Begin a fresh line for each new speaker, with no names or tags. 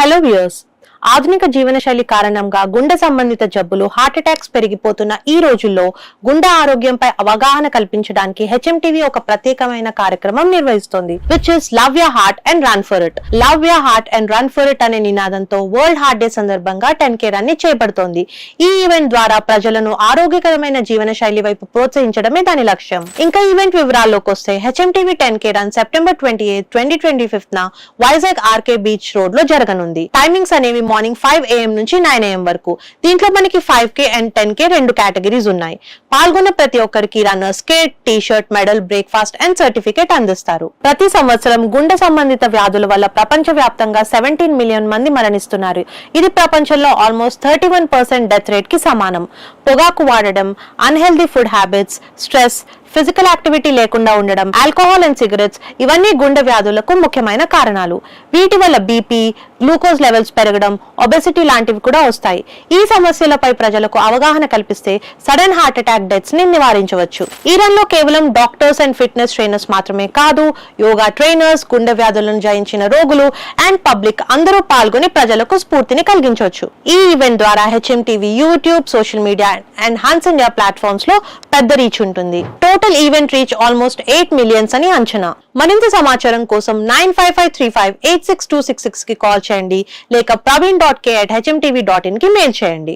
Hello viewers, ఆధునిక జీవనశైలి కారణంగా గుండె సంబంధిత జబ్బులు, హార్ట్ అటాక్స్ పెరిగిపోతున్న ఈ రోజుల్లో గుండె ఆరోగ్యంపై అవగాహన కల్పించడానికి హెచ్ఎంటీవీ ఒక ప్రత్యేకమైన కార్యక్రమం నిర్వహిస్తోంది, which is love your heart and run for it. Love your heart and run for it అనే నినాదంతో వరల్డ్ హార్ట్ డే సందర్భంగా 10K రన్ ని చేపడుతోంది. ఈ ఈవెంట్ ద్వారా ప్రజలను ఆరోగ్యకరమైన జీవనశైలి వైపు ప్రోత్సహించడమే దాని లక్ష్యం. ఇంకా ఈవెంట్ వివరాల్లోకి వస్తే, హెచ్ఎంటీవీ 10K రన్ సెప్టెంబర్ 28, 2025 న వైజాగ్ ఆర్కే బీచ్ రోడ్ లో జరగనుంది. టైమింగ్స్ అనేవి మార్నింగ్ 5 AM నుంచి 9 AM వరకు. దీంట్లో మనకి 5K అండ్ 10K రెండు కేటగిరీస్ ఉన్నాయి. పాల్గొన్న ప్రతి ఒక్కరికి runners kit, T-shirt, medal, breakfast and certificate అందిస్తారు. ప్రతి సంవత్సరం గుండె సంబంధిత వ్యాధుల వల్ల ప్రపంచ వ్యాప్తంగా 17 మిలియన్ మంది మరణిస్తున్నారు. ఇది ప్రపంచంలో ఆల్మోస్ట్ 31% డెత్ రేట్ కి సమానం. పొగాకు వాడడం, unhealthy food habits, stress, physical activity లేకుండా ఉండడం, ఆల్కహాల్ అండ్ సిగరెట్స్ ఇవన్నీ గుండె వ్యాధులకు ముఖ్యమైన కారణాలు. వీటి వల్ల బీపీ, గ్లూకోజ్ లెవెల్స్ పెరగడం, ఒబెసిటీ లాంటివి కూడా వస్తాయి. ఈ సమస్యలపై ప్రజలకు అవగాహన కల్పిస్తే సడన్ హార్ట్ అటాక్ డెత్స్ ని నివారించవచ్చు. ఈ రన్ లో కేవలం డాక్టర్స్ అండ్ ఫిట్నెస్ ట్రైనర్స్ మాత్రమే కాదు, యోగా ట్రైనర్స్, గుండె వ్యాధులను జయించిన రోగులు అండ్ పబ్లిక్ అందరూ పాల్గొని ప్రజలకు స్ఫూర్తిని కలిగించవచ్చు. ఈ ఈవెంట్ ద్వారా HMTV YouTube, social media and Hans India platforms లో పెద్ద రీచ్ ఉంటుంది. Total event reach almost 8 millions అని అంచనా. మరింత సమాచారం కోసం 9553586266 కి కాల్ చేయండి, లేక praveen.k@hmtv.in కి మెయిల్ చేయండి.